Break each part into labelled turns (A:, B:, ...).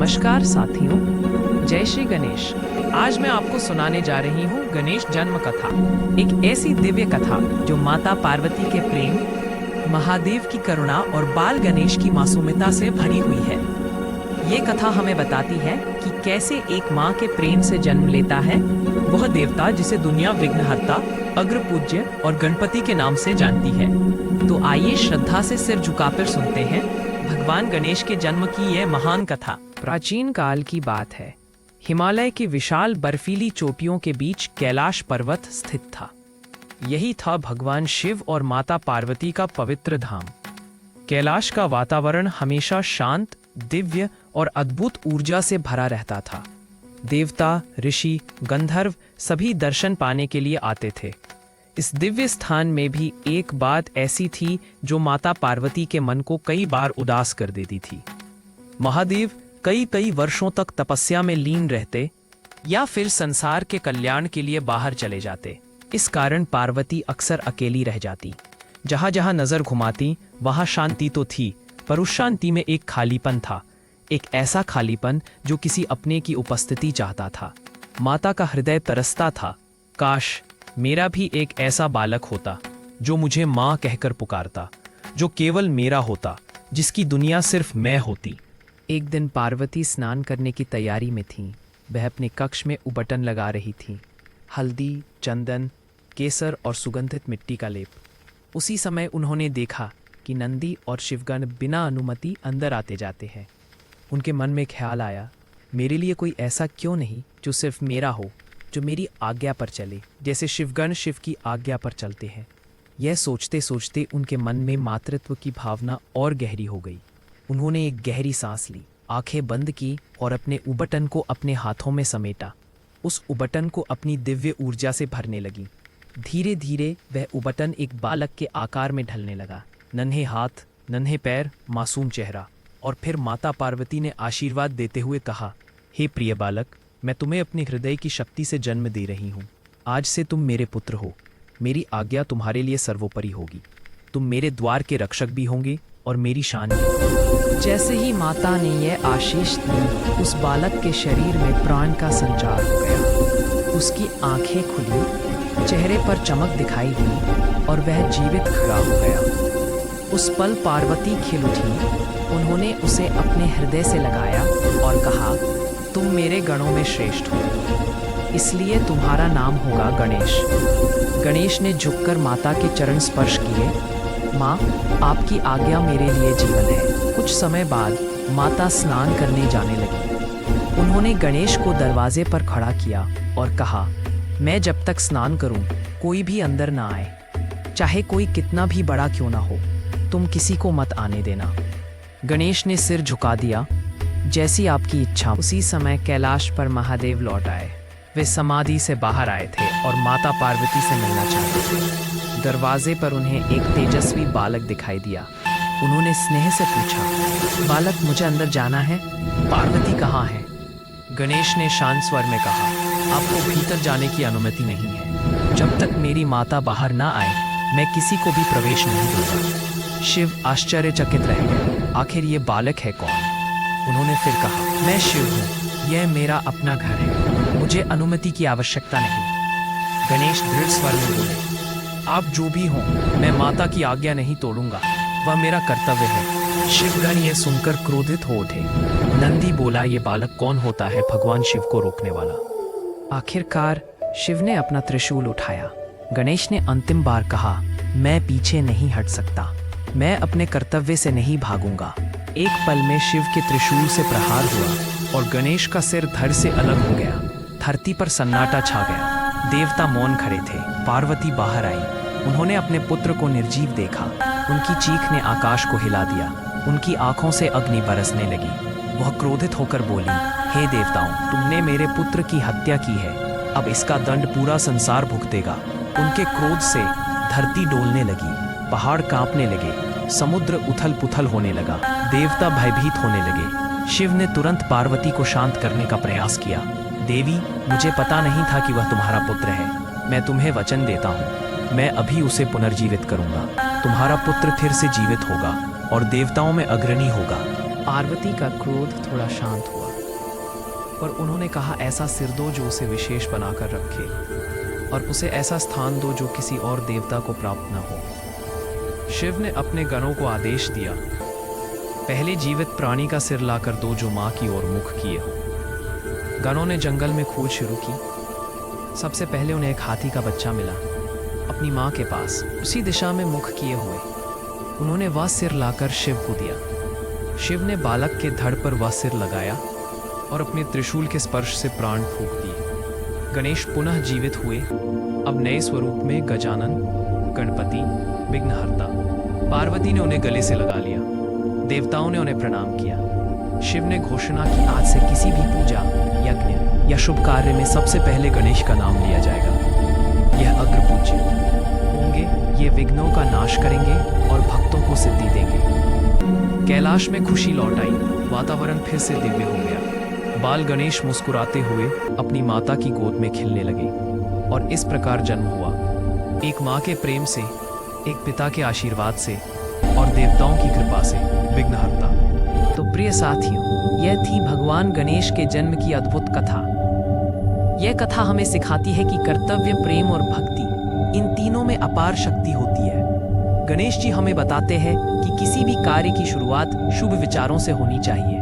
A: नमस्कार साथियों, जय श्री गणेश। आज मैं आपको सुनाने जा रही हूँ गणेश जन्म कथा, एक ऐसी दिव्य कथा जो माता पार्वती के प्रेम, महादेव की करुणा और बाल गणेश की मासूमियता से भरी हुई है। ये कथा हमें बताती है कि कैसे एक माँ के प्रेम से जन्म लेता है वह देवता जिसे दुनिया विघ्नहर्ता, अग्रपूज्य और गणपति के नाम से जानती है। तो आइए श्रद्धा से सिर झुकाकर सुनते हैं भगवान गणेश के जन्म की यह महान कथा। प्राचीन काल की बात है। हिमालय की विशाल बर्फीली चोटियों के बीच कैलाश पर्वत स्थित था। यही था भगवान शिव और माता पार्वती का पवित्र धाम। कैलाश का वातावरण हमेशा शांत, दिव्य और अद्भुत ऊर्जा से भरा रहता था। देवता, ऋषि, गंधर्व सभी दर्शन पाने के लिए आते थे। इस दिव्य स्थान में भी एक बात ऐसी थी जो माता पार्वती के मन को कई बार उदास कर देती थी। महादेव कई कई वर्षों तक तपस्या में लीन रहते या फिर संसार के कल्याण के लिए बाहर चले जाते। इस कारण पार्वती अक्सर अकेली रह जाती। जहां जहां नजर घुमाती वहां शांति तो थी, पर उस शांति में एक खालीपन था। एक ऐसा खालीपन जो किसी अपने की उपस्थिति चाहता था। माता का हृदय तरसता था, काश मेरा भी एक ऐसा बालक होता जो मुझे माँ कहकर पुकारता, जो केवल मेरा होता, जिसकी दुनिया सिर्फ मैं होती। एक दिन पार्वती स्नान करने की तैयारी में थी। वह अपने कक्ष में उबटन लगा रही थी। हल्दी, चंदन, केसर और सुगंधित मिट्टी का लेप। उसी समय उन्होंने देखा कि नंदी और शिवगण बिना अनुमति अंदर आते जाते हैं। उनके मन में ख्याल आया, मेरे लिए कोई ऐसा क्यों नहीं जो सिर्फ मेरा हो, जो मेरी आज्ञा पर चले, जैसे शिवगण शिव की आज्ञा पर चलते हैं। यह सोचते सोचते उनके मन में मातृत्व की भावना और गहरी हो गई। उन्होंने एक गहरी सांस ली, आंखें बंद की और अपने उबटन को अपने हाथों में समेटा। उस उबटन को अपनी दिव्य ऊर्जा से भरने लगी। धीरे धीरे वह उबटन एक बालक के आकार में ढलने लगा। नन्हे हाथ, नन्हे पैर, मासूम चेहरा। और फिर माता पार्वती ने आशीर्वाद देते हुए कहा, हे प्रिय बालक, मैं तुम्हें अपने हृदय की शक्ति से जन्म दे रही हूँ। आज से तुम मेरे पुत्र हो। मेरी आज्ञा तुम्हारे लिए सर्वोपरि होगी। तुम मेरे द्वार के रक्षक भी होंगे और मेरी शान भी। जैसे ही माता ने यह आशीष दी, उस बालक के शरीर में प्राण का संचार हो गया। उसकी आंखें खुली, चेहरे पर चमक दिखाई दी और वह जीवित खड़ा हो गया। उस पल पार्वती खिल उठी। उन्होंने उसे अपने हृदय से लगाया और कहा, तुम मेरे गणों में श्रेष्ठ हो, इसलिए तुम्हारा नाम होगा गणेश। गणेश ने झुककर माता के चरण स्पर्श किए। माँ, आपकी आज्ञा मेरे लिए जीवन है। कुछ समय बाद माता स्नान करने जाने लगी। उन्होंने गणेश को दरवाजे पर खड़ा किया और कहा, मैं जब तक स्नान करूं कोई भी अंदर ना आए, चाहे कोई कितना भी बड़ा क्यों ना हो। तुम किसी को मत आने देना। गणेश ने सिर झुका दिया, जैसी आपकी इच्छा। उसी समय कैलाश पर महादेव लौट आए। वे समाधि से बाहर आए थे और माता पार्वती से मिलना चाहते थे। दरवाजे पर उन्हें एक तेजस्वी बालक दिखाई दिया। उन्होंने स्नेह से पूछा, बालक, मुझे अंदर जाना है। पार्वती कहाँ है? गणेश ने शांत स्वर में कहा, आपको भीतर जाने की अनुमति नहीं है। जब तक मेरी माता बाहर ना आए मैं किसी को भी प्रवेश नहीं दूंगा। शिव आश्चर्यचकित रह गए। आखिर ये बालक है कौन? उन्होंने फिर कहा, मैं शिव हूँ, यह मेरा अपना घर है, मुझे अनुमति की आवश्यकता नहीं। गणेश दृढ़ स्वर में बोले, आप जो भी हों, मैं माता की आज्ञा नहीं तोड़ूंगा, वह मेरा कर्तव्य है। शिवगण यह सुनकर क्रोधित हो उठे। नंदी बोला, ये बालक कौन होता है भगवान शिव को रोकने वाला? आखिरकार शिव ने अपना त्रिशूल उठाया। गणेश ने अंतिम बार कहा, मैं पीछे नहीं हट सकता, मैं अपने कर्तव्य से नहीं भागूंगा। एक पल में शिव के त्रिशूल से प्रहार हुआ और गणेश का सिर धड़ से अलग हो गया। धरती पर सन्नाटा छा गया। देवता मौन खड़े थे। पार्वती बाहर आई। उन्होंने अपने पुत्र को निर्जीव देखा। उनकी चीख ने आकाश को हिला दिया। उनकी आंखों से अग्नि बरसने लगी। वह क्रोधित होकर बोली, हे देवताओं, तुमने मेरे पुत्र की हत्या की है, अब इसका दंड पूरा संसार भुगतेगा। उनके क्रोध से धरती डोलने लगी, पहाड़ कांपने लगे, समुद्र उथल पुथल होने लगा, देवता भयभीत होने लगे। शिव ने तुरंत पार्वती को शांत करने का प्रयास किया। देवी, मुझे पता नहीं था कि वह तुम्हारा पुत्र है। मैं तुम्हें वचन देता हूँ, मैं अभी उसे पुनर्जीवित करूंगा। तुम्हारा पुत्र फिर से जीवित होगा और देवताओं में अग्रणी होगा। पार्वती का क्रोध थोड़ा शांत हुआ, पर उन्होंने कहा, ऐसा सिर दो जो उसे विशेष बनाकर रखे, और उसे ऐसा स्थान दो जो किसी और देवता को प्राप्त न हो। शिव ने अपने गणों को आदेश दिया, पहले जीवित प्राणी का सिर लाकर दो जो माँ की ओर मुख किए हो। गणों ने जंगल में खोज शुरू की। सबसे पहले उन्हें एक हाथी का बच्चा मिला, अपनी माँ के पास, उसी दिशा में मुख किए हुए। उन्होंने वह सिर लाकर शिव को दिया। शिव ने बालक के धड़ पर वह सिर लगाया और अपने त्रिशूल के स्पर्श से प्राण फूंक दिए। गणेश पुनः जीवित हुए, अब नए स्वरूप में गजानन, गणपति, विघ्नहर्ता। पार्वती ने उन्हें गले से लगा लिया। देवताओं ने उन्हें प्रणाम किया। शिव ने घोषणा की, आज से किसी भी पूजा, यज्ञ या शुभ कार्य में सबसे पहले गणेश का नाम लिया जाएगा। यह अग्र पूज्य होंगे, ये विघ्नों का नाश करेंगे और भक्तों को सिद्धि देंगे। कैलाश में खुशी लौट आई, वातावरण फिर से दिव्य हो गया। बाल गणेश मुस्कुराते हुए अपनी माता की गोद में खिलने लगे और इस प्रकार जन्म हुआ, एक माँ के प्रेम से, एक पिता के आशीर्वाद से और देवताओं की कृपा से, विघ्नहर्ता। तो प्रिय साथियों, यह थी भगवान गणेश के जन्म की अद्भुत कथा। यह कथा हमें सिखाती है कि कर्तव्य, प्रेम और भक्ति, इन तीनों में अपार शक्ति होती है। गणेश जी हमें बताते हैं कि किसी भी कार्य की शुरुआत शुभ विचारों से होनी चाहिए।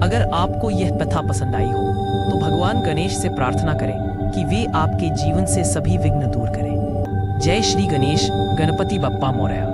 A: अगर आपको यह कथा पसंद आई हो तो भगवान गणेश से प्रार्थना करें कि वे आपके जीवन से सभी विघ्न दूर करें। जय श्री गणेश, गणपति बप्पा मोरया।